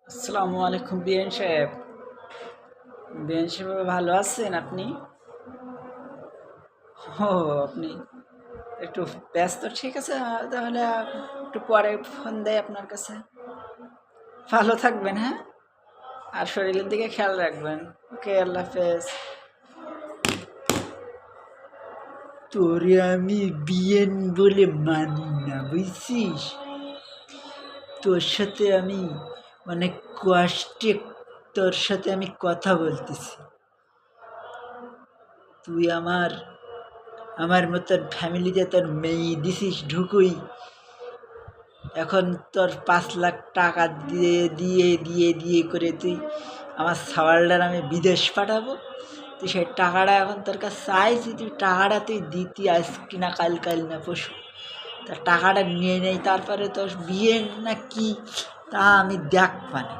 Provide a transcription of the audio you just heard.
আসসালামু আলাইকুম বিএন সাহেব। বিএন সাহেব ভালো আছেন আপনি? ও, আপনি একটু ব্যস্ত, ঠিক আছে। তাহলে একটু পরে ফোন দেয় আপনার কাছে। ভালো থাকবেন, হ্যাঁ, আর শরীরের দিকে খেয়াল রাখবেন। ওকে, আল্লাহ হাফেজ। তোরে আমি বিএন বলে মানি না, বুঝছিস? তোর সাথে আমি অনেক কষ্টে তোর সাথে আমি কথা বলতেছি। তুই আমার আমার মতন ফ্যামিলিতে তোর মেয়ে দিছিস ঢুকুই, এখন তোর 5 লাখ টাকা দিয়ে দিয়ে দিয়ে দিয়ে করে তুই আমার সাওয়ালটার আমি বিদেশ পাঠাবো। তুই সেই টাকাটা এখন তোর কাছে চাইছি, তুই টাকাটা তুই দিতি আজ কিনা কাল, কাল না পরশু। তা টাকাটা নিয়ে নেই, তারপরে তোর বিয়ে না কি তা আমি দেখ পানি।